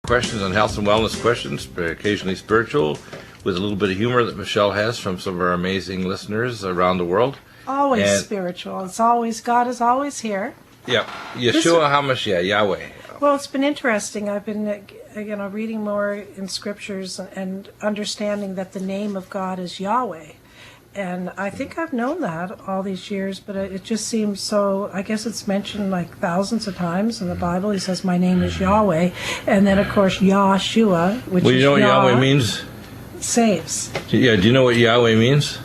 questions on health and wellness questions, occasionally spiritual, with a little bit of humor that Michelle has from some of our amazing listeners around the world. Always spiritual. It's always, God is always here. Yeah. Yeshua HaMashiach, Yahweh. Well, it's been interesting. I've been, reading more in scriptures and understanding that the name of God is Yahweh. And I think I've known that all these years, but it just seems so, I guess it's mentioned like thousands of times in the Bible. He says, my name is Yahweh. And then, of course, Yahshua, which is you know what Yahweh means? Saves. Yeah, do you know what Yahweh means?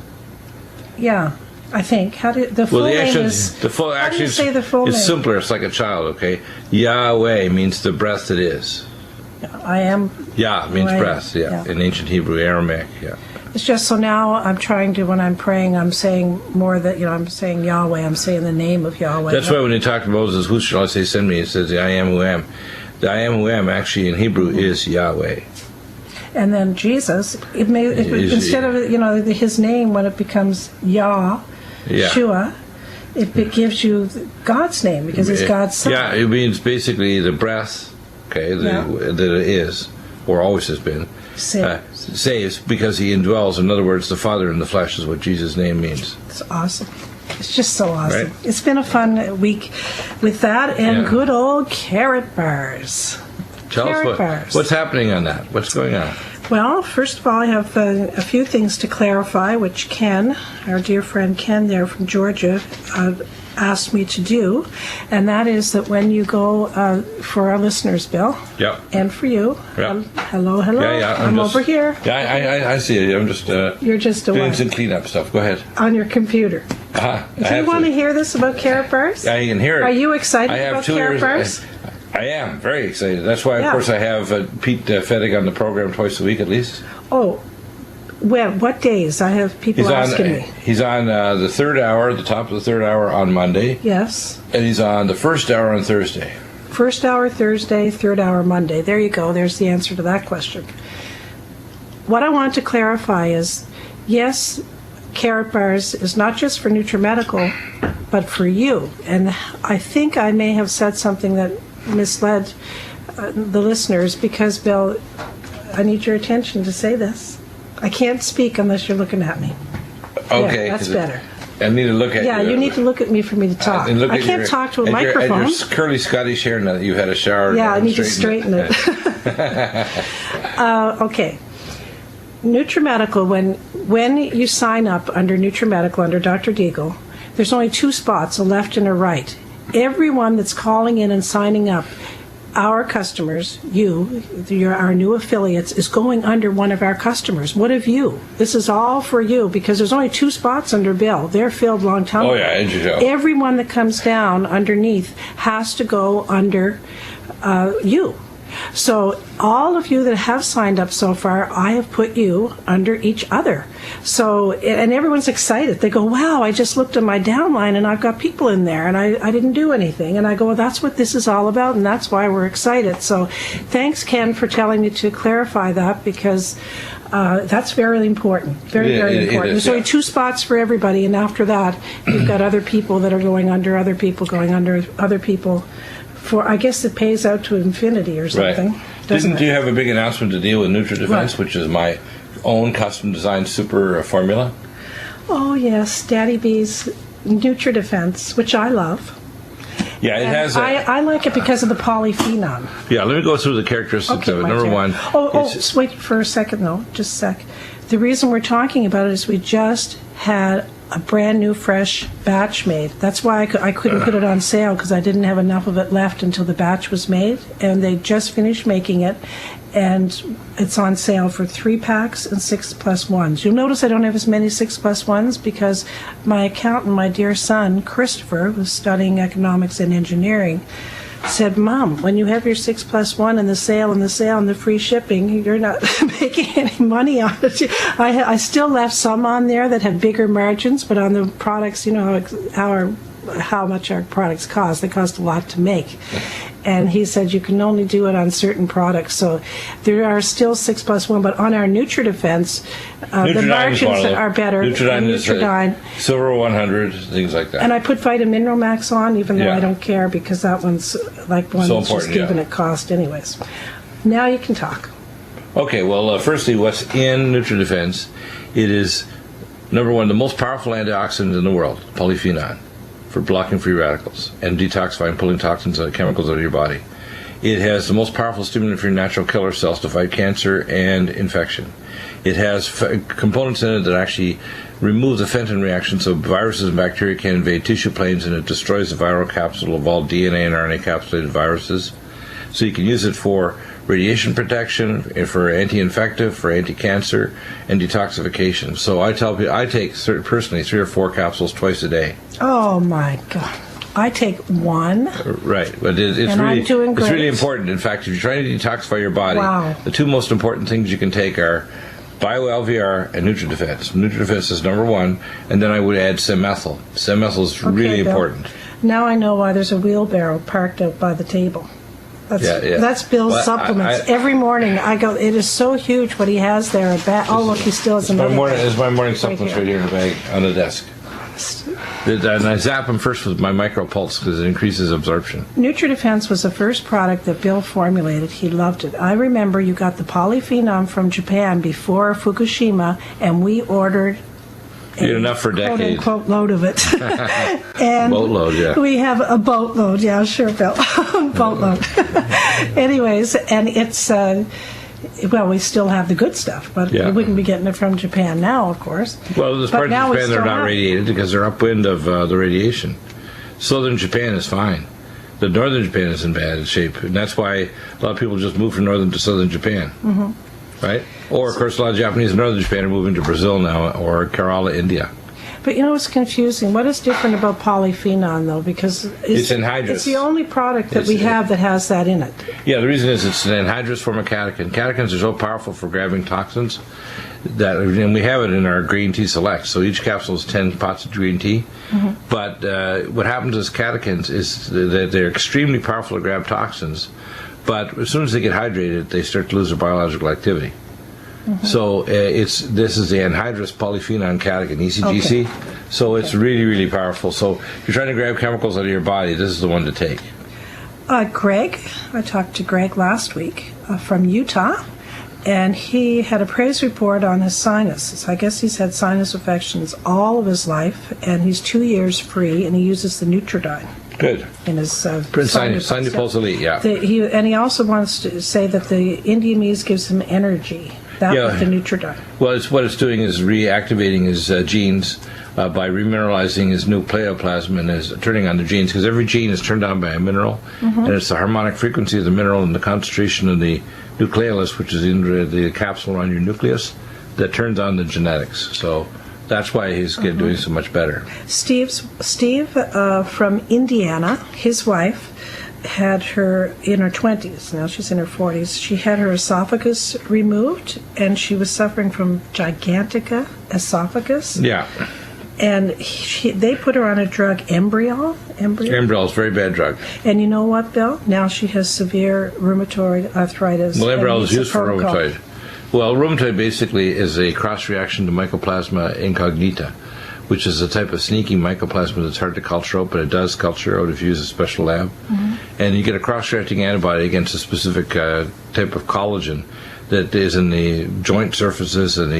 Yeah, I think. How do the full name is? How do you say the full name? It's simpler. It's like a child. Okay, Yahweh means the breath that is. I am. Yah means breath. Yeah, in ancient Hebrew, Aramaic. Yeah. It's just so now I'm trying to, when I'm praying, I'm saying more that, I'm saying Yahweh, I'm saying the name of Yahweh. That's why when you talk to Moses, who shall I say send me? It says the I am who am. The I am who am actually in Hebrew is Yahweh. And then Jesus, instead of, his name, when it becomes Yeshua, it gives you God's name because he's God's son. Yeah, it means basically the breath, that it is, or always has been. Saves because he indwells. In other words, the Father in the flesh is what Jesus' name means. It's awesome. It's just so awesome. Right? It's been a fun week with that and good old carrot bars. Tell us what's happening on that. What's going on? Well, first of all, I have a few things to clarify, which Ken, our dear friend Ken there from Georgia, asked me to do, and that is that when you go for our listeners, Bill, and for you, hello, I'm over here. Yeah, I see you. I'm just you're just doing some cleanup stuff. Go ahead. On your computer. Do you want to hear this about carrot bars? Yeah, you can hear it. Are you excited about carrot bars? I am very excited. That's why, of course, I have Pete Fettig on the program twice a week at least. Oh. Well, what days? I have people asking me. He's on the third hour, the top of the third hour on Monday. Yes. And he's on the first hour on Thursday. First hour Thursday, third hour Monday. There you go. There's the answer to that question. What I want to clarify is, yes, carrot bars is not just for Nutrimedical, but for you. And I think I may have said something that misled the listeners because, Bill, I need your attention to say this. I can't speak unless you're looking at me. Okay. Yeah, that's better. I need to look at you. Yeah, you need to look at me for me to talk. I can't talk to a microphone. Your curly Scottish hair now that you've had a shower. Yeah, I need to straighten it. Okay. Nutrimedical, when you sign up under Nutrimedical, under Dr. Deagle, there's only two spots, a left and a right. Everyone that's calling in and signing up, our customers, our new affiliates, is going under one of our customers. What of you? This is all for you because there's only two spots under Bill. They're filled long time ago. Oh, yeah, everyone that comes down underneath has to go under you. So all of you that have signed up so far, I have put you under each other. So, and everyone's excited. They go, wow, I just looked at my downline and I've got people in there and I didn't do anything. And I go, well, that's what this is all about and that's why we're excited. So thanks, Ken, for telling me to clarify that because that's very important. Very important. There's only two spots for everybody, and after that, you've got other people that are going under other people going under other people. For I guess it pays out to infinity or something. Right. Didn't you have a big announcement to deal with NutriDefense, which is my own custom-designed super formula? Oh, yes, Daddy B's NutriDefense, which I love. Yeah, it has. I like it because of the polyphenol. Yeah, let me go through the characteristics of it. Number one. Just wait for a second, though. Just a sec. The reason we're talking about it is we just had a brand new fresh batch made. That's why I couldn't put it on sale because I didn't have enough of it left until the batch was made, and they just finished making it, and it's on sale for 3 packs and 6+1s. You'll notice I don't have as many 6+1s because my accountant, my dear son Christopher, who's studying economics and engineering, said, Mom, when you have your 6+1 and the sale and the free shipping, you're not making any money on it. I still left some on there that have bigger margins, but on the products, you know how much our products cost. They cost a lot to make. And he said you can only do it on certain products. So there are still 6+1, but on our NutriDefense, the margins are better. Nutridyne is Silver 100, things like that. And I put Vitamineral Max on, even though I don't care because that one's like one that's just given it cost anyways. Now you can talk. Okay, well, firstly, what's in NutriDefense? It is, number one, the most powerful antioxidant in the world, polyphenol, for blocking free radicals and detoxifying, pulling toxins and chemicals out of your body. It has the most powerful stimulant for your natural killer cells to fight cancer and infection. It has components in it that actually remove the Fenton reaction, so viruses and bacteria can invade tissue planes, and it destroys the viral capsule of all DNA and RNA capsulated viruses. So you can use it for radiation protection, for anti-infective, for anti-cancer, and detoxification. So I tell people, I take personally 3 or 4 capsules twice a day. Oh my God. I take 1. Right, but it's really important. In fact, if you're trying to detoxify your body, the 2 most important things you can take are BioLVR and NutriDefense. NutriDefense is number 1, and then I would add Semethyl. Semethyl is really important. Now I know why there's a wheelbarrow parked out by the table. That's Bill's supplements. Every morning I go, it is so huge what he has there. Oh, look, he still has another. It's my morning supplements right here in the bag on the desk. And I zap them first with my micropulse because it increases absorption. NutriDefense was the first product that Bill formulated. He loved it. I remember you got the polyphenol from Japan before Fukushima, and we ordered enough for a decade. Quote, load of it. And boatload, yeah. We have a boatload, yeah, sure, Bill. Boatload. Anyways, and it's, well, we still have the good stuff, but we wouldn't be getting it from Japan now, of course. Well, this part of Japan, they're not radiated because they're upwind of the radiation. Southern Japan is fine. The northern Japan is in bad shape, and that's why a lot of people just move from northern to southern Japan. Mm-hmm. Right? Or, of course, a lot of Japanese in northern Japan are moving to Brazil now, or Kerala, India. But you know what's confusing? What is different about polyphenol, though? Because it's anhydrous. It's the only product that we have that has that in it. Yeah, the reason is it's an anhydrous form of catechin. Catechins are so powerful for grabbing toxins and we have it in our green tea select. So each capsule is 10 pots of green tea. Mm-hmm. But what happens with catechins is that they're extremely powerful to grab toxins. But as soon as they get hydrated, they start to lose their biological activity. Mm-hmm. So this is the anhydrous polyphenol catechin, ECGC. Okay. So it's really, really powerful. So if you're trying to grab chemicals out of your body, this is the one to take. Greg, I talked to Greg last week from Utah, and he had a praise report on his sinuses. I guess he's had sinus infections all of his life, and he's 2 years free, and he uses the Nutridyne. Good. In his Sinupulse Elite, yeah. And he also wants to say that the Indian Mees gives him energy. With the Nutridyne. Well, what it's doing is reactivating his genes by remineralizing his nucleoplasm and is turning on the genes, because every gene is turned on by a mineral, and it's the harmonic frequency of the mineral and the concentration of the nucleolus, which is in the capsule around your nucleus, that turns on the genetics. So that's why he's doing so much better. Steve from Indiana, his wife, had her in her 20s. Now she's in her 40s. She had her esophagus removed, and she was suffering from gigantica esophagus. Yeah. And they put her on a drug, Embriol. Embriol is a very bad drug. And you know what, Bill? Now she has severe rheumatoid arthritis. Well, Embriol is used for rheumatoid. Well, rheumatoid basically is a cross-reaction to Mycoplasma incognita, which is a type of sneaky mycoplasma that's hard to culture out, but it does culture out if you use a special lab. Mm-hmm. And you get a cross-reacting antibody against a specific type of collagen that is in the joint surfaces and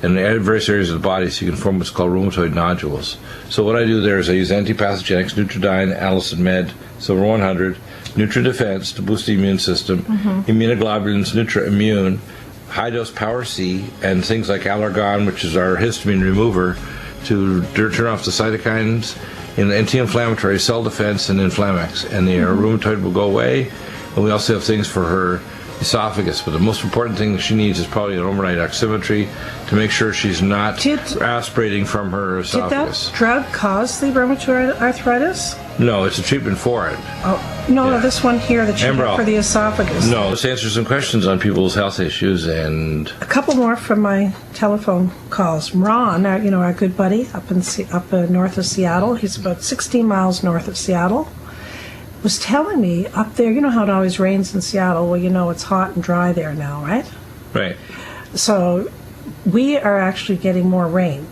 in various areas of the body, so you can form what's called rheumatoid nodules. So what I do there is I use antipathogenics, Nutridyne, Allicin Med, Silver 100, NutriDefense to boost the immune system, immunoglobulins, NutriImmune, high-dose Power C, and things like Allergon, which is our histamine remover, to turn off the cytokines in anti-inflammatory, cell defense, and Inflamex. And the rheumatoid will go away. And we also have things for her esophagus. But the most important thing that she needs is probably an overnight oximetry to make sure she's not aspirating from her esophagus. Did that drug cause the rheumatoid arthritis? No, it's a treatment for it. Oh, no, this one here that you get for the esophagus. No, let's answer some questions on people's health issues. And a couple more from my telephone calls. Ron, our good buddy up north of Seattle, he's about 16 miles north of Seattle, was telling me up there, you know how it always rains in Seattle? Well, it's hot and dry there now, right? Right. So we are actually getting more rain.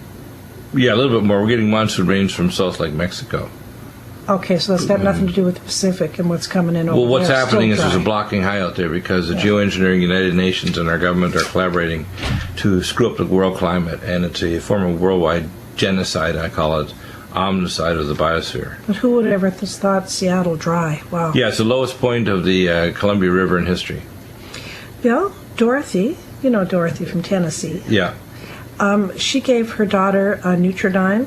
Yeah, a little bit more. We're getting monsoon rains from South Lake Mexico. Okay, so that's got nothing to do with the Pacific and what's coming in over Well, what's there. happening is Still there's a dry. blocking high out there because the Geoengineering United Nations and our government are collaborating to screw up the world climate, and it's a form of worldwide genocide, I call it, omnicide of the biosphere. But who would ever thought Seattle dry? Wow. Yeah, it's the lowest point of the Columbia River in history. Bill, Dorothy, you know Dorothy from Tennessee, Yeah. she gave her daughter a Nutridyne,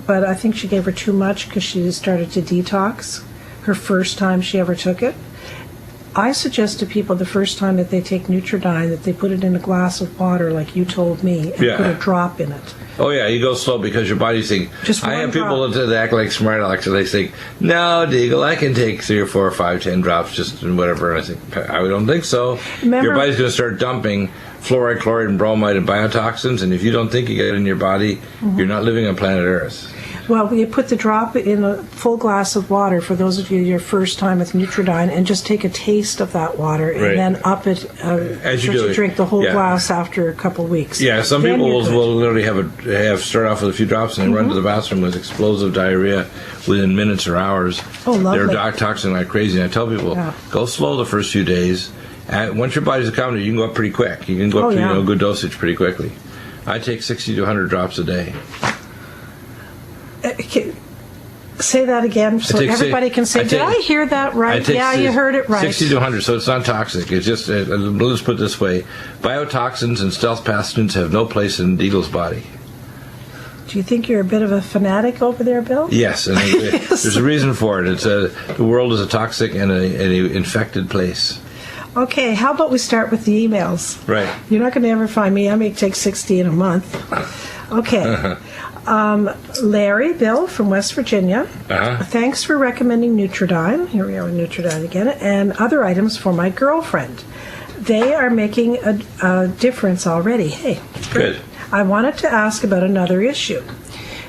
but I think she gave her too much because she started to detox her first time she ever took it. I suggest to people the first time that they take Nutridyne that they put it in a glass of water like you told me and put a drop in it. Oh, yeah, you go slow because your body's thinking. Just I one have people drop. that act like smart alecks, and they think, no, Deagle, I can take 3 or 4 or 5, 10 drops just and whatever. And I think, I don't think so. Remember- Your body's going to start dumping fluoride, chloride, and bromide and biotoxins, and if you don't think you get it in your body, you're not living on planet Earth. Well, you put the drop in a full glass of water for those of you your first time with Nutridyne, and just take a taste of that water, and Right. then up it As you so do it. drink the whole Yeah. glass after a couple weeks. Yeah, some Then people you're will, good. will literally have start off with a few drops and then run to the bathroom with explosive diarrhea within minutes or hours. Oh, lovely. They're toxin like crazy. And I tell people, Yeah. go slow the first few days. And once your body's accommodated, you can go up pretty quick. You can go up to yeah. a good dosage pretty quickly. I take 60 to 100 drops a day. Say that again so take everybody can say, did I hear that right? Yeah, you heard it right. 60 to 100, so it's not toxic. It's just, let's put it this way, biotoxins and stealth pathogens have no place in Deagle's body. Do you think you're a bit of a fanatic over there, Bill? Yes, and there's a reason for it. It's the world is a toxic and an infected place. Okay, how about we start with the emails? Right. You're not going to ever find me. I may take 60 in a month. Okay. Larry, Bill from West Virginia. Thanks for recommending Nutridyne. Here we are with Nutridyne again. And other items for my girlfriend. They are making a difference already. Hey. Good. I wanted to ask about another issue.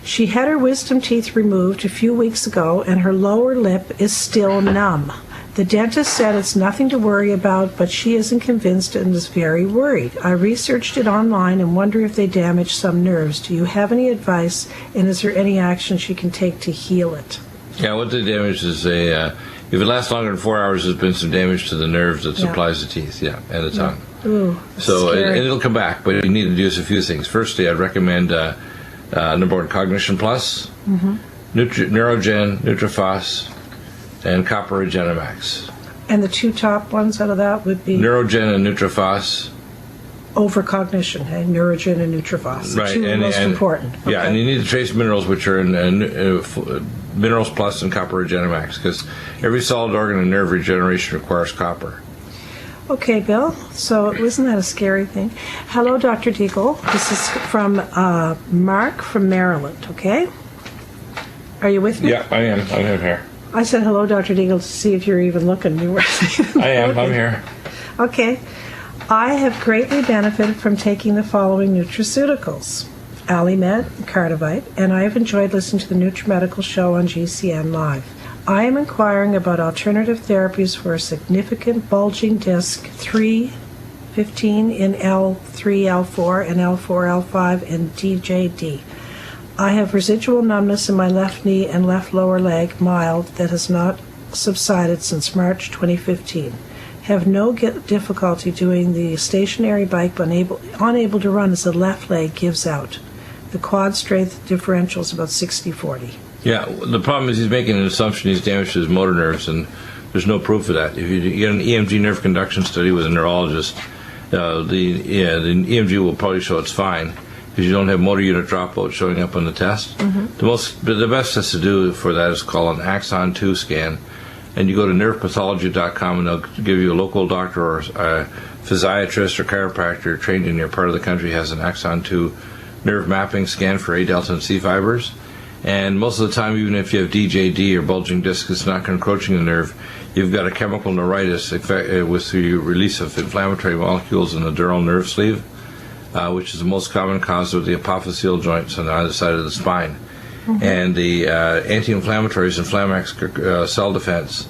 She had her wisdom teeth removed a few weeks ago, and her lower lip is still numb. The dentist said it's nothing to worry about, but she isn't convinced and is very worried. I researched it online and wonder if they damaged some nerves. Do you have any advice, and is there any action she can take to heal it? Yeah, what they damage is if it lasts longer than 4 hours, there's been some damage to the nerves that supplies the teeth, and the tongue. Ooh, So scary. and it'll come back, but you need to do a few things. Firstly, I'd recommend number 1, Cognition Plus, Neurogen, Nutrifos, and Copper Regenemax. And the two top ones out of that would be Neurogen and Nutrifos. overcognition, hey? Neurogen and Nutrifos. The two most important. Yeah, Okay. and you need the trace minerals, which are in Minerals Plus and Copper Regenemax, because every solid organ and nerve regeneration requires copper. Okay, Bill. So isn't that a scary thing? Hello, Dr. Deagle. This is from Mark from Maryland, okay? Are you with me? Yeah, I am. I'm here. I said hello, Dr. Deagle, to see if you're even looking. You were. I am. I'm here. Okay. I have greatly benefited from taking the following nutraceuticals: Alimed, Cardivite, and I have enjoyed listening to the Nutrimedical show on GCN Live. I am inquiring about alternative therapies for a significant bulging disc 315 in L3, L4, and L4, L5, and DJD. I have residual numbness in my left knee and left lower leg, mild, that has not subsided since March 2015. Have no difficulty doing the stationary bike, but unable to run as the left leg gives out. The quad strength differential is about 60-40. Yeah, the problem is he's making an assumption he's damaged his motor nerves, and there's no proof of that. If you get an EMG nerve conduction study with a neurologist, the EMG will probably show it's fine because you don't have motor unit dropout showing up on the test. The best test to do for that is called an Axon 2 scan, and you go to nervepathology.com and they'll give you a local doctor or a physiatrist or chiropractor trained in your part of the country has an Axon 2 nerve mapping scan for A delta and C fibers. And most of the time, even if you have DJD or bulging disc, it's not encroaching the nerve. You've got a chemical neuritis with the release of inflammatory molecules in the dural nerve sleeve, which is the most common cause of the apophyseal joints on either side of the spine. And the anti-inflammatories and Inflamax cell defense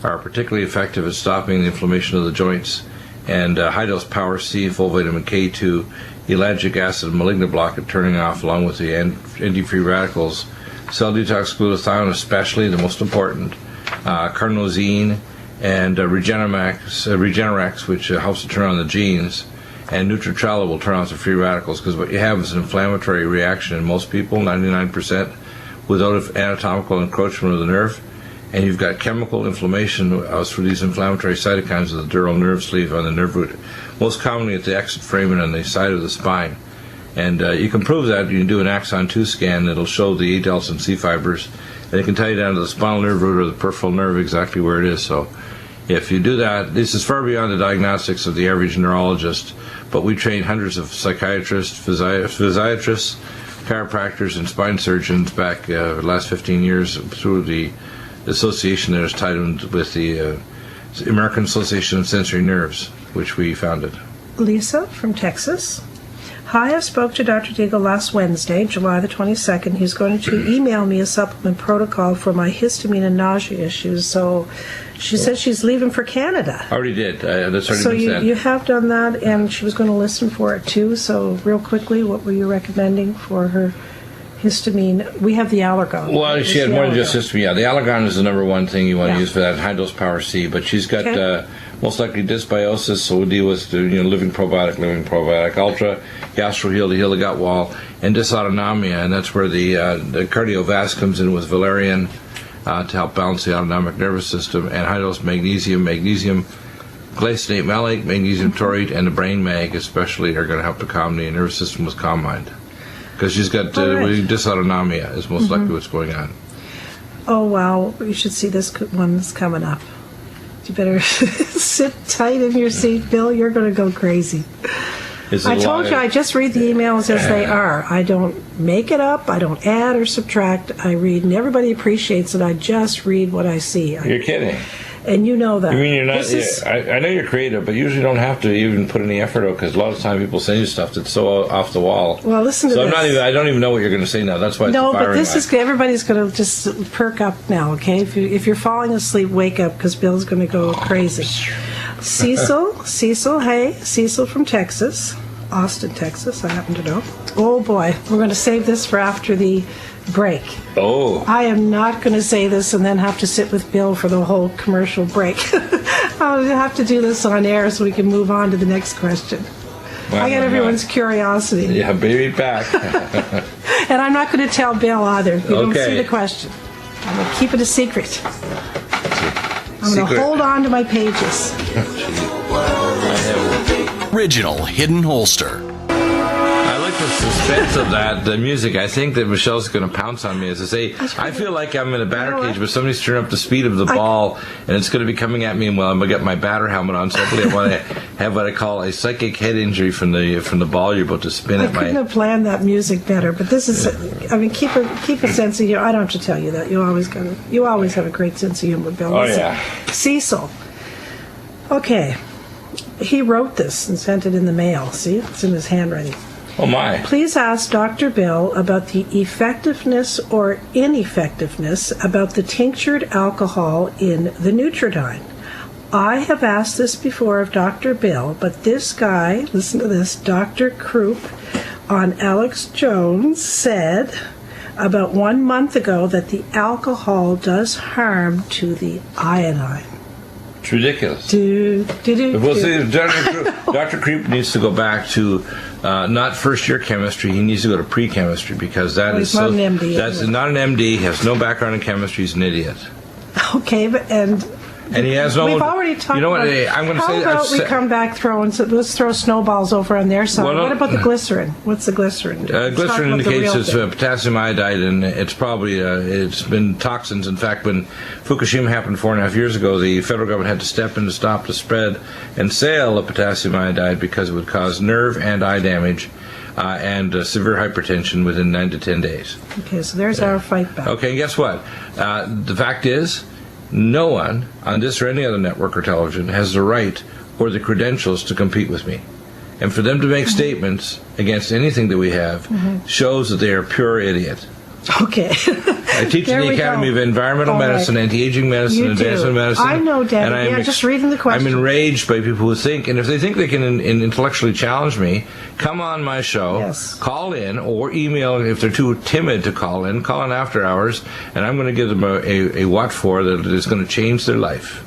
are particularly effective at stopping the inflammation of the joints. And high-dose Power C, full vitamin K2, ellagic acid, malignant block at turning off, along with the anti-free radicals, cell detox glutathione especially, the most important, carnosine, and Regenerex, which helps to turn on the genes, and Nutritrella will turn off the free radicals, because what you have is an inflammatory reaction in most people, 99%, without anatomical encroachment of the nerve, and you've got chemical inflammation through these inflammatory cytokines of the dural nerve sleeve on the nerve root, most commonly at the exit foramen on the side of the spine. And you can prove that. You can do an axon 2 scan that'll show the A delts and C fibers, and it can tell you down to the spinal nerve root or the peripheral nerve exactly where it is. So if you do that, this is far beyond the diagnostics of the average neurologist, but we train hundreds of psychiatrists, physiatrists, chiropractors, and spine surgeons back the last 15 years through the association that is tied in with the American Association of Sensory Nerves, which we founded. Lisa from Texas. Hi, I spoke to Dr. Deagle last Wednesday, July the 22nd. He's going to email me a supplement protocol for my histamine and nausea issues. So she says she's leaving for Canada. Already did. That's already so been said. You have done that, and she was going to listen for it too. So real quickly, what were you recommending for her histamine? We have the Allergon. Well, she had more than just histamine. Yeah, the Allergon is the number one thing you want to use for that, high dose power C. But she's got most likely dysbiosis, so we'll deal with living probiotic ultra, GastroHeal to heal the gut wall, and dysautonomia, and that's where the cardiovasc comes in with valerian to help balance the autonomic nervous system, and high dose magnesium glycinate malate, magnesium taurate, and the brain mag especially are going to help to calm the nervous system with calm mind. Because she's got dysautonomia is most likely what's going on. Oh, wow. You should see this one that's coming up. You better sit tight in your seat, Bill. You're going to go crazy. I told you I just read the emails as they are. I don't make it up. I don't add or subtract. I read, and everybody appreciates it. I just read what I see. You're kidding. And you know that. You mean you're not? I know you're creative, but you usually don't have to even put any effort out, because a lot of time people send you stuff that's so off the wall. Well, listen to this. I don't even know what you're going to say now. That's why it's no, but this is everybody's going to just perk up now. Okay, if you're falling asleep, wake up, because Bill's going to go crazy. Cecil, hey, Cecil from Texas, Austin, Texas. I happen to know. Oh boy, we're going to save this for after the break. Oh. I am not going to say this and then have to sit with Bill for the whole commercial break. I'll have to do this on air so we can move on to the next question. Well, I got everyone's curiosity. Yeah, baby back. And I'm not going to tell Bill either. You don't see the question. I'm going to keep it a secret. I'm going to hold on to my pages. Original Hidden Holster. The suspense of that, the music, I think that Michelle's going to pounce on me as I say, I feel like I'm in a batter cage, but somebody's turning up the speed of the ball, and it's going to be coming at me, and I'm going to get my batter helmet on, so hopefully I want to have what I call a psychic head injury from the ball you're about to spin at my... I couldn't have planned that music better, but this is, keep a sense of humor. I don't have to tell you that. You always have a great sense of humor, Bill. Oh, yeah. Cecil. Okay. He wrote this and sent it in the mail. See? It's in his handwriting. Oh, my. Please ask Dr. Bill about the effectiveness or ineffectiveness about the tinctured alcohol in the Nutridyne. I have asked this before of Dr. Bill, but this guy, listen to this, Dr. Krupp on Alex Jones said about 1 month ago that the alcohol does harm to the iodine. It's ridiculous. Well, see, Dr. Krupp needs to go back to not first-year chemistry. He needs to go to pre-chemistry, because he's not an MD. That's not an MD. Has no background in chemistry. He's an idiot. Okay, and he has no... We've already talked about... I'm going to say... How about we come back let's throw snowballs over on their side. What about the glycerin? What's the glycerin? Glycerin indicates it's potassium iodide, and it's probably... it's been toxins. In fact, when Fukushima happened 4.5 years ago, the federal government had to step in to stop the spread and sale of potassium iodide, because it would cause nerve and eye damage and severe hypertension within 9 to 10 days. Okay, so there's our fight back. Okay, and guess what? The fact is... no one on this or any other network or television has the right or the credentials to compete with me. And for them to make statements against anything that we have shows that they are pure idiot. Okay. I teach in There the we Academy go. of Environmental All right. Medicine, Anti-Aging Medicine, You do. Advancement Medicine. I know, Debbie. And Yeah, just reading the question. I'm enraged by people who think, and if they think they can intellectually challenge me, come on my show, Yes. call in, or email if they're too timid to call in after hours, and I'm going to give them a what for that is going to change their life.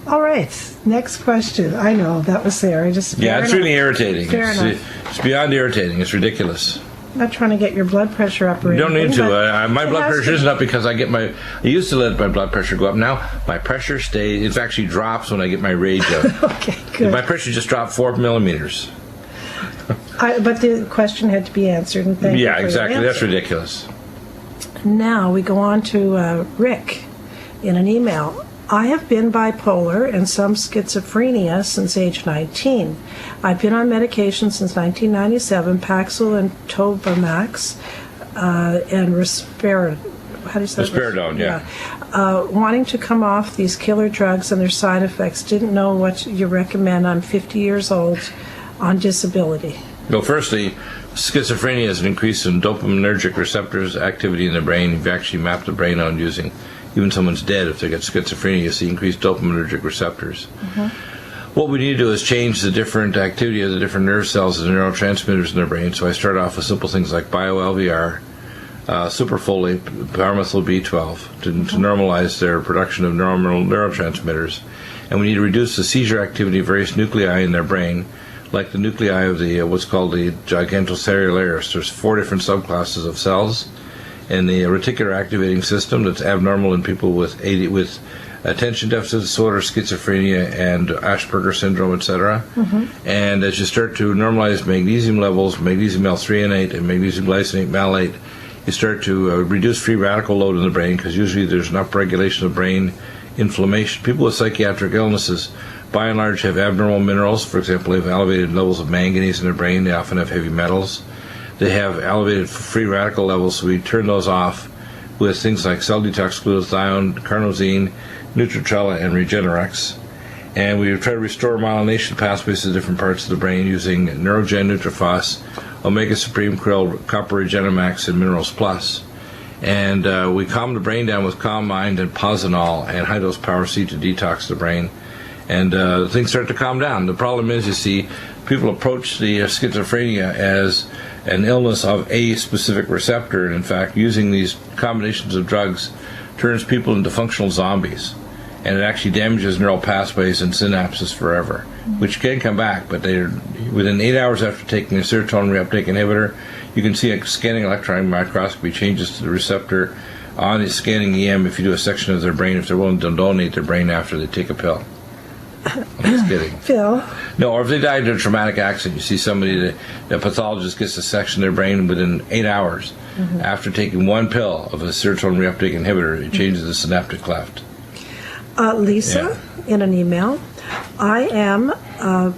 All right. Next question. I know, that was there. Yeah, it's really irritating. Fair enough. It's beyond irritating. It's ridiculous. I'm not trying to get your blood pressure up or You don't need anything, to. but My it blood has pressure to. isn't up because I used to let my blood pressure go up. Now my pressure stays. It actually drops when I get my rage out. Okay, good. My pressure just dropped 4 millimeters. But the question had to be answered, and thank you Yeah, for your exactly. That's answer. ridiculous. Now we go on to Rick in an email. I have been bipolar and some schizophrenia since age 19. I've been on medication since 1997, Paxil and Tobamax, and Risperidone. How do you say that? Risperidone, yeah. Wanting to come off these killer drugs and their side effects. Didn't know what you recommend. I'm 50 years old on disability. Well, firstly, schizophrenia is an increase in dopaminergic receptors activity in the brain. You've actually mapped the brain on using, even someone's dead, if they get schizophrenia, you see increased dopaminergic receptors. What we need to do is change the different activity of the different nerve cells and neurotransmitters in their brain. So I start off with simple things like bio-LVR, superfolate, pyromethyl B12 to normalize their production of normal neurotransmitters. And we need to reduce the seizure activity of various nuclei in their brain, like the nuclei of the what's called the gigantocellularis. There's 4 different subclasses of cells, and the reticular activating system that's abnormal in people with attention deficit disorder, schizophrenia, and Asperger syndrome, etc. And as you start to normalize magnesium levels, magnesium L-threonate and magnesium glycinate malate, you start to reduce free radical load in the brain, because usually there's an upregulation of brain inflammation. People with psychiatric illnesses, by and large, have abnormal minerals. For example, they have elevated levels of manganese in their brain. They often have heavy metals. They have elevated free radical levels, so we turn those off with things like cell detox glutathione, carnosine, Nutricella, and Regenerex. And we try to restore myelination pathways to different parts of the brain using Neurogen, Nutrifos, Omega Supreme Krill, Copper Regenemax, and Minerals Plus. And we calm the brain down with Calm Mind and Posinol and high-dose Power C to detox the brain. And things start to calm down. The problem is, you see, people approach the schizophrenia as an illness of a specific receptor, and in fact, using these combinations of drugs turns people into functional zombies, and it actually damages neural pathways and synapses forever, which can come back, but they're within 8 hours after taking a serotonin reuptake inhibitor, you can see a scanning electron microscopy changes to the receptor on the scanning EM if you do a section of their brain, if they're willing to donate their brain after they take a pill. I'm just kidding. Phil? No, or if they died in a traumatic accident, you see somebody, the pathologist gets to section their brain within 8 hours after taking one pill of a serotonin reuptake inhibitor. It changes the synaptic cleft. Lisa, in an email, I am a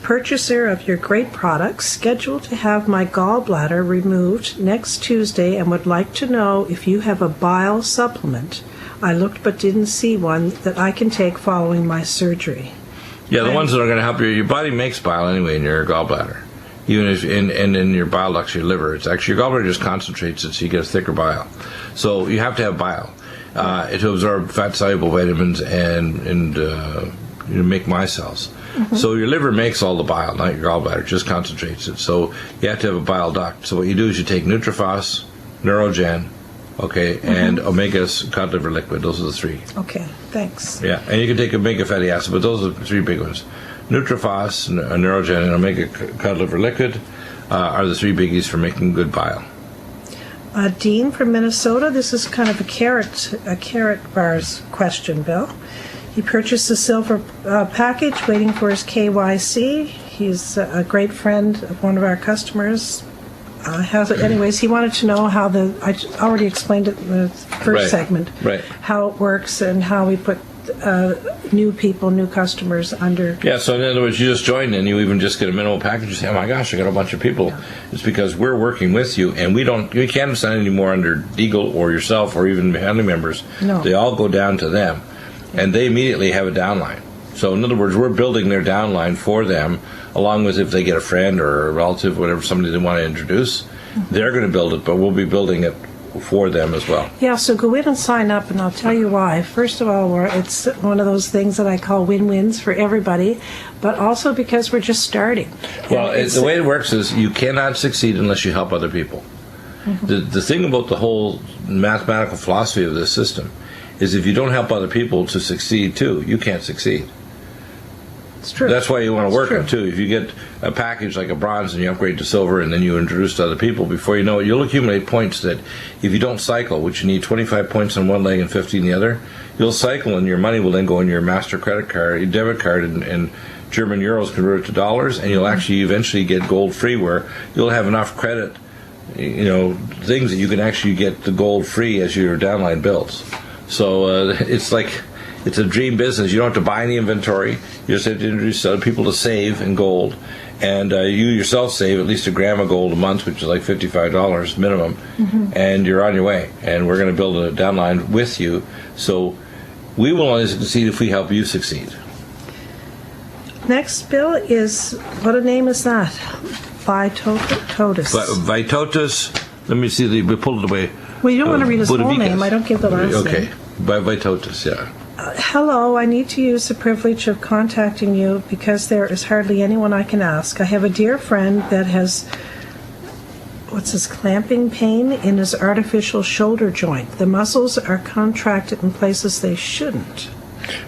purchaser of your great products, scheduled to have my gallbladder removed next Tuesday, and would like to know if you have a bile supplement. I looked but didn't see one that I can take following my surgery. Yeah, the ones that are going to help you. Your body makes bile anyway in your gallbladder, even if in your bile ducts, your liver. It's actually your gallbladder just concentrates it, so you get a thicker bile. So you have to have bile to absorb fat-soluble vitamins and make micelles. So your liver makes all the bile, not your gallbladder. It just concentrates it. So you have to have a bile duct. So what you do is you take Nutrifos, Neurogen, and Omega's cod liver liquid. Those are the 3. Okay, thanks. Yeah, and you can take omega fatty acid, but those are the 3 big ones. Nutrifos, Neurogen, and Omega cod liver liquid are the 3 biggies for making good bile. Dean from Minnesota, this is kind of a carrot bars question, Bill. He purchased a silver package waiting for his KYC. He's a great friend of one of our customers. Anyways, he wanted to know how I already explained it in the first segment, how it works and how we put new customers under. Yeah, so in other words, you just join and you even just get a minimal package. You say, oh my gosh, I got a bunch of people. Yeah. It's because we're working with you, and we can't sign anymore under Deagle or yourself or even family members. No. They all go down to them, and they immediately have a downline. So in other words, we're building their downline for them, along with if they get a friend or a relative, whatever, somebody they want to introduce, they're going to build it, but we'll be building it for them as well. Yeah, so go in and sign up, and I'll tell you why. First of all, it's one of those things that I call win-wins for everybody, but also because we're just starting. Well, the way it works is you cannot succeed unless you help other people. The thing about the whole mathematical philosophy of this system is if you don't help other people to succeed too, you can't succeed. It's true. That's why you want to work them too. If you get a package like a bronze and you upgrade to silver and then you introduce to other people, before you know it, you'll accumulate points that if you don't cycle, which you need 25 points on one leg and 50 in the other, you'll cycle and your money will then go in your master credit card, your debit card, and German euros converted to dollars, and you'll actually eventually get gold free, where you'll have enough credit, things that you can actually get the gold free as your downline builds. So it's like, it's a dream business. You don't have to buy any inventory. You just have to introduce other people to save in gold. And you yourself save at least $1 gram of gold a month, which is like $55 minimum. And you're on your way. And we're going to build a downline with you. So we will only succeed if we help you succeed. Next, Bill, is, what a name is that? Vitotus. Vitotus, let me see, we pulled it away. Well, you don't want to read his whole name. I don't give the last name. Okay, Vitotus, yeah. Hello, I need to use the privilege of contacting you because there is hardly anyone I can ask. I have a dear friend that has, clamping pain in his artificial shoulder joint. The muscles are contracted in places they shouldn't.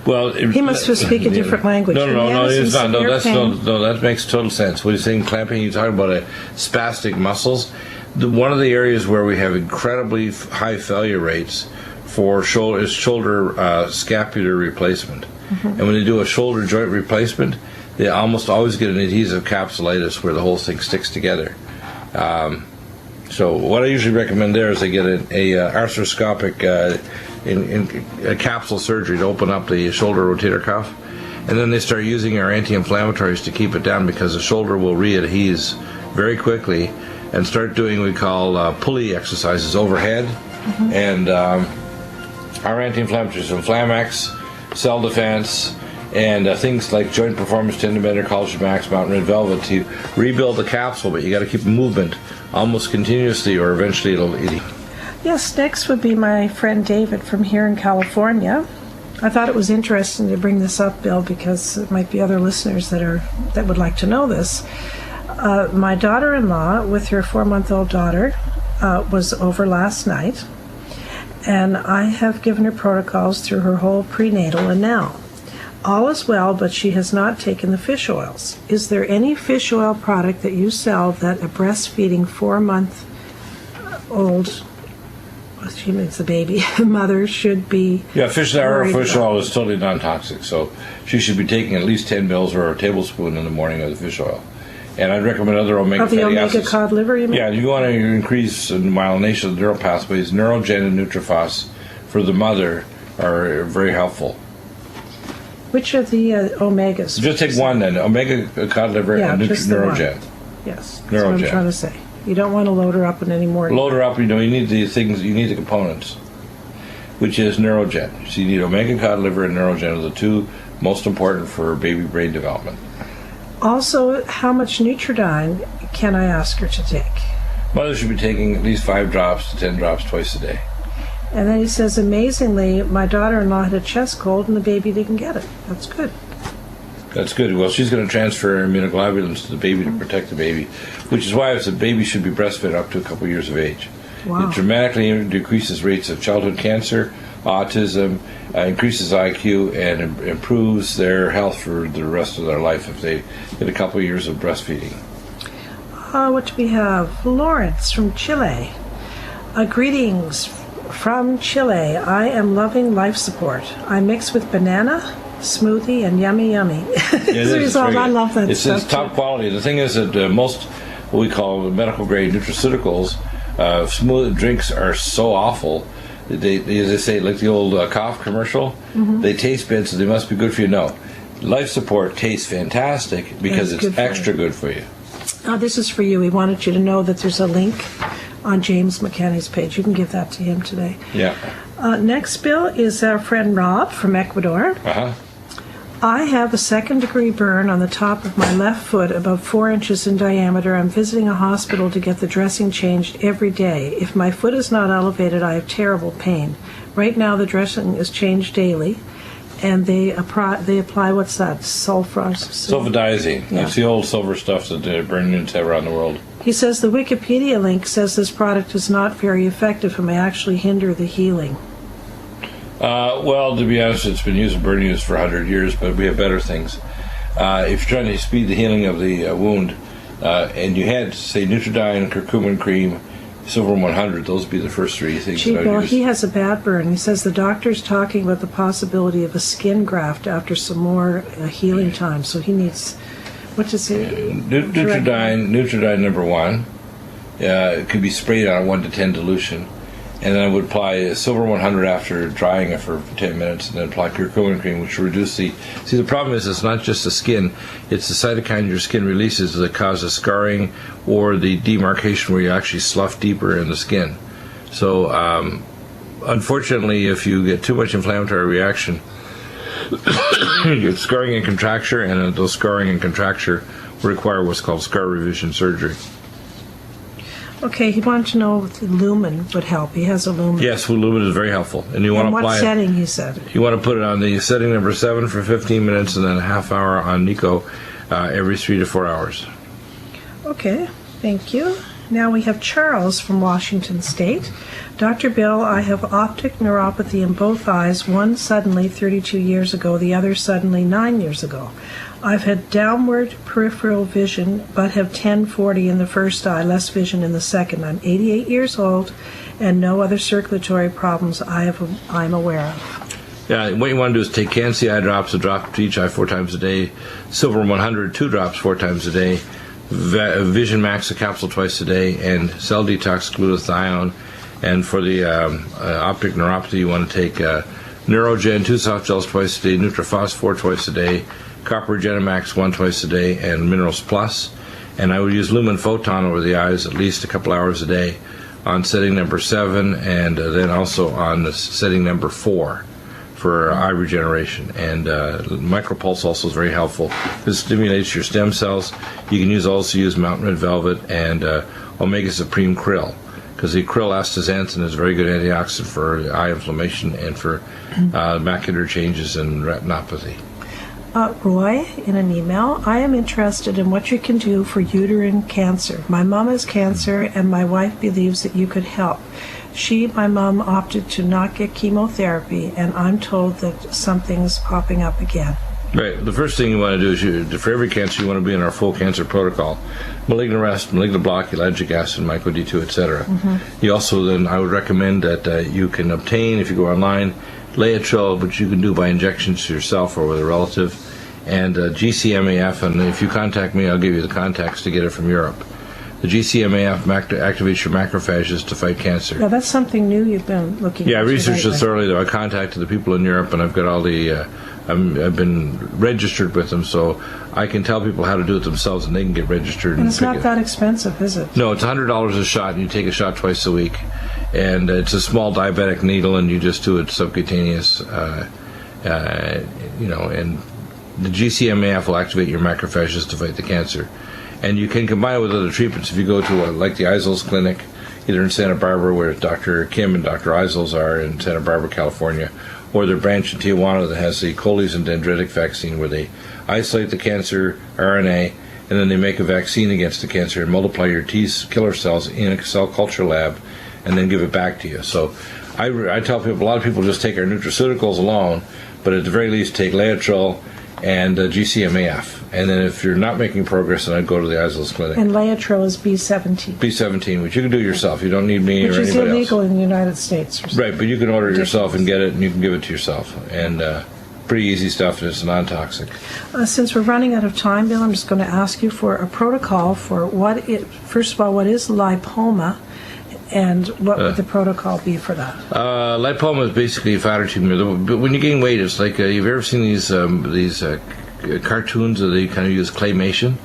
Well, he must speak a different language. No, it's not. No, that makes total sense. When you're saying clamping, you're talking about spastic muscles. One of the areas where we have incredibly high failure rates for shoulder scapular replacement. And when they do a shoulder joint replacement, they almost always get an adhesive capsulitis where the whole thing sticks together. So what I usually recommend there is they get a arthroscopic in a capsule surgery to open up the shoulder rotator cuff, and then they start using our anti-inflammatories to keep it down, because the shoulder will re-adhese very quickly, and start doing what we call pulley exercises overhead. And our anti-inflammatories, Inflamex, Cell Defense, and things like Joint Performance, Tendon Bender, Collagen Max, Mountain Red Velvet to rebuild the capsule, but you got to keep movement almost continuously, or eventually it'll. Yes, next would be my friend David from here in California. I thought it was interesting to bring this up, Bill, because there might be other listeners that would like to know this. My daughter-in-law, with her 4-month-old daughter, was over last night, and I have given her protocols through her whole prenatal and now. All is well, but she has not taken the fish oils. Is there any fish oil product that you sell that a breastfeeding 4-month-old, she means the baby, mother should be? Yeah, fish oil is totally non-toxic, so she should be taking at least 10 mils or a tablespoon in the morning of the fish oil. And I'd recommend other omega fatty acids. Of the omega cod liver, you mean? Yeah, you want to increase the myelination of the neural pathways. Neurogen and Nutrifos for the mother are very helpful. Which are the omegas? Just take one then, omega cod liver and Neurogen. Yes, that's what I'm trying to say. You don't want to load her up with any more. Load her up, you need the things, you need the components, which is Neurogen. So you need omega cod liver and Neurogen are the two most important for baby brain development. Also, how much Nutridyne can I ask her to take? Mother should be taking at least 5 drops to 10 drops twice a day. And then he says, amazingly, my daughter-in-law had a chest cold and the baby didn't get it. That's good. That's good. Well, she's going to transfer immunoglobulins to the baby to protect the baby, which is why a baby should be breastfed up to a couple years of age. Wow. It dramatically decreases rates of childhood cancer, autism, increases IQ, and improves their health for the rest of their life if they get a couple of years of breastfeeding. What do we have? Lawrence from Chile. Greetings from Chile. I am loving life support. I mix with banana, smoothie, and yummy. Yeah, I love that stuff. It's top quality. The thing is that most what we call medical grade nutraceuticals, smooth drinks are so awful. They as they say, like the old cough commercial, they taste bad, so they must be good for you. No, life support tastes fantastic because it's extra good for you. This is for you. We wanted you to know that there's a link on James McKenney's page. You can give that to him today. Yeah. Next, Bill, is our friend Rob from Ecuador. I have a second-degree burn on the top of my left foot about 4 inches in diameter. I'm visiting a hospital to get the dressing changed every day. If my foot is not elevated, I have terrible pain. Right now, the dressing is changed daily, and they apply what's that? Sulfadiazine. Yeah. That's the old silver stuff that the burn units have around the world. He says the Wikipedia link says this product is not very effective and may actually hinder the healing. Well, to be honest, it's been used in burn units for 100 years, but we have better things. If you're trying to speed the healing of the wound, and you had, say, Nutrimedical, curcumin cream, Silver 100, those would be the first three things Gee, that I Bill, use. he has a bad burn. He says the doctor's talking about the possibility of a skin graft after some more healing time. So he needs, what does he? Nutrimedical number 1. It could be sprayed on a 1 to 10 dilution. And then I would apply Silver 100 after drying it for 10 minutes, and then apply curcumin cream, which will reduce the... See, the problem is it's not just the skin, it's the cytokine your skin releases that causes scarring or the demarcation where you actually slough deeper in the skin. So, unfortunately, if you get too much inflammatory reaction, you get scarring and contracture, and those scarring and contracture require what's called scar revision surgery. Okay, he wanted to know if the lumen would help. He has a lumen. Yes, lumen is very helpful. And you want to apply what setting, he said? You want to put it on the setting number 7 for 15 minutes and then a half hour on Nico every 3 to 4 hours. Okay, thank you. Now we have Charles from Washington State. Dr. Bill, I have optic neuropathy in both eyes, one suddenly 32 years ago, the other suddenly 9 years ago. I've had downward peripheral vision, but have 10/40 in the first eye, less vision in the second. I'm 88 years old, and no other circulatory problems I'm aware of. Yeah, what you want to do is take Can-C eye drops, a drop to each eye 4 times a day, Silver 100, 2 drops 4 times a day, Vision Max, a capsule twice a day, and Cell Detox glutathione. And for the optic neuropathy, you want to take Neurogen, 2 soft gels twice a day, Nutriphos 4 twice a day, Copper Genemax 1 twice a day, and Minerals Plus. And I would use Lumen Photon over the eyes at least a couple hours a day on setting number 7, and then also on the setting number 4 for eye regeneration. And Micropulse also is very helpful. This stimulates your stem cells. You can also use Mountain Red Velvet and Omega Supreme Krill, because the krill astaxanthin is a very good antioxidant for eye inflammation and for macular changes and retinopathy. Roy, in an email, I am interested in what you can do for uterine cancer. My mom has cancer, and my wife believes that you could help. My mom, opted to not get chemotherapy, and I'm told that something's popping up again. Right. The first thing you want to do is, for every cancer, you want to be in our full cancer protocol. Malignant arrest, malignant block, ellagic acid, micro D2, etc. You also, then, I would recommend that you can obtain, if you go online, Laetrile, which you can do by injections to yourself or with a relative, and GCMAF, and if you contact me, I'll give you the contacts to get it from Europe. The GCMAF activates your macrophages to fight cancer. Now, that's something new you've been looking at. Yeah, I researched it thoroughly, though. I contacted the people in Europe, and I've got all the... I've been registered with them, so I can tell people how to do it themselves, and they can get registered. And it's not that expensive, is it? No, it's $100 a shot, and you take a shot twice a week. And it's a small diabetic needle, and you just do it subcutaneous, and the GCMAF will activate your macrophages to fight the cancer. And you can combine it with other treatments. If you go to, like the Eisels Clinic, either in Santa Barbara, where Dr. Kim and Dr. Eisels are in Santa Barbara, California, or their branch in Tijuana that has the Coles and dendritic vaccine, where they isolate the cancer RNA, and then they make a vaccine against the cancer and multiply your T killer cells in a cell culture lab, and then give it back to you. So I tell people, a lot of people just take our nutraceuticals alone, but at the very least take Laetrile and GCMAF. And then if you're not making progress, then I'd go to the Eisels Clinic. And Laetrile is B17. B17, which you can do yourself. You don't need me or anybody else. Which is illegal in the United States. Right, but you can order it yourself and get it, and you can give it to yourself. And pretty easy stuff, and it's non-toxic. Since we're running out of time, Bill, I'm just going to ask you for a protocol for first of all, what is lipoma? And what would the protocol be for that? Lipoma is basically a fatty tumor. But when you gain weight, it's like, you've ever seen these cartoons that they kind of use claymation?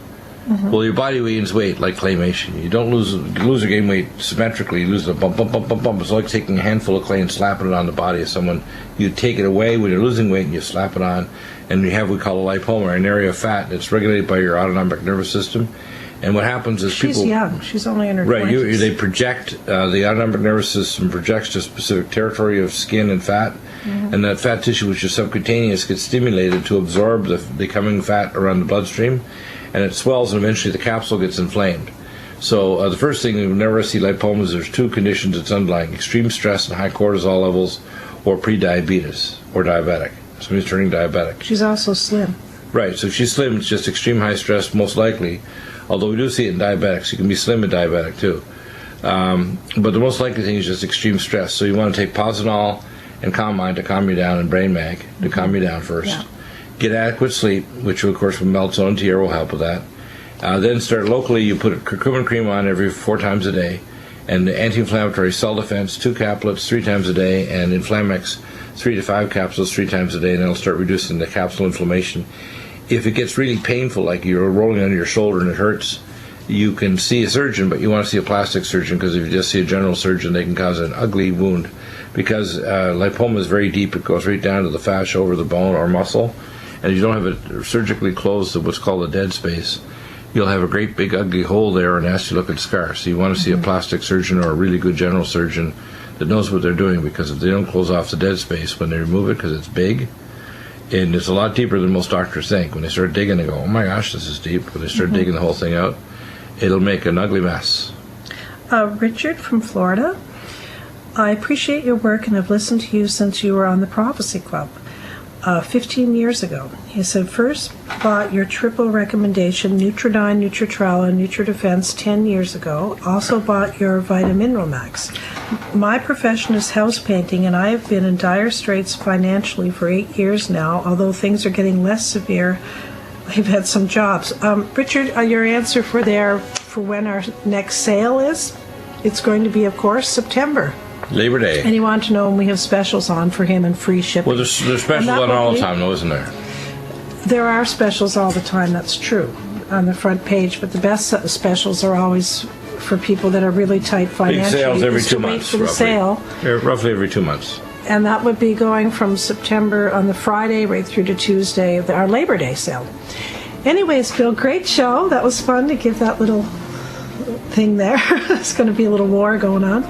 Well, your body gains weight like claymation. You don't lose or gain weight symmetrically. You lose a bump, bump, bump, bump, bump. It's like taking a handful of clay and slapping it on the body of someone. You take it away when you're losing weight and you slap it on. and you have what we call a lipoma, an area of fat that's regulated by your autonomic nervous system. And what happens is She's people... young. She's only in her Right, 20s. they project, the autonomic nervous system projects to a specific territory of skin and fat, and that fat tissue, which is subcutaneous, gets stimulated to absorb the coming fat around the bloodstream, and it swells, and eventually the capsule gets inflamed. So the first thing, whenever I see lipomas, there's two conditions it's underlying: extreme stress and high cortisol levels, or pre-diabetes, or diabetic. Somebody's turning diabetic. She's also slim. Right, so if she's slim, it's just extreme high stress, most likely. Although we do see it in diabetics. You can be slim and diabetic, too. But the most likely thing is just extreme stress. So you want to take Positol and Calm Mind to calm you down, and Brain Mag to calm you down first. Yeah. Get adequate sleep, which, of course, with melatonin TR will help with that. Then start locally. You put curcumin cream on every 4 times a day, and the anti-inflammatory Cell Defense, 2 caplets 3 times a day, and Inflamex, 3 to 5 capsules 3 times a day, and it'll start reducing the capsule inflammation. If it gets really painful, like you're rolling on your shoulder and it hurts, you can see a surgeon, but you want to see a plastic surgeon, because if you just see a general surgeon, they can cause an ugly wound. Because lipoma is very deep, it goes right down to the fascia over the bone or muscle, and if you don't have it surgically closed to what's called a dead space, you'll have a great big ugly hole there, and nasty looking scar. So you want to see a plastic surgeon or a really good general surgeon that knows what they're doing, because if they don't close off the dead space when they remove it, because it's big, and it's a lot deeper than most doctors think. When they start digging, they go, oh my gosh, this is deep. When they start digging the whole thing out, it'll make an ugly mess. Richard from Florida. I appreciate your work and have listened to you since you were on the Prophecy Club 15 years ago. He said, first bought your triple recommendation, Nutridyne, Nutritrala, and Nutridefense 10 years ago. Also bought your Vitamineral Max. My profession is house painting, and I have been in dire straits financially for 8 years now, although things are getting less severe. I've had some jobs. Richard, your answer for when our next sale is? It's going to be, of course, September. Labor Day. And he wanted to know when we have specials on for him and free shipping. Well, there's specials on all the time, though, isn't there? There are specials all the time, that's true, on the front page, but the best specials are always for people that are really tight financially. Big sales every Just 2 to wait months, for the roughly. sale. Yeah, roughly every 2 months. And that would be going from September on the Friday right through to Tuesday, our Labor Day sale. Anyways, Bill, great show. That was fun to give that little thing there. It's going to be a little war going on.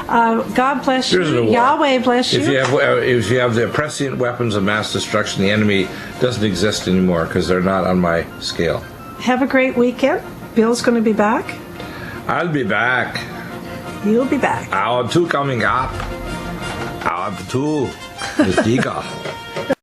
God bless There isn't a you. war. Yahweh bless you. If you have the prescient weapons of mass destruction, the enemy doesn't exist anymore, because they're not on my scale. Have a great weekend. Bill's going to be back. I'll be back. You'll be back. Hour 2 coming up. Hour 2 is Diga.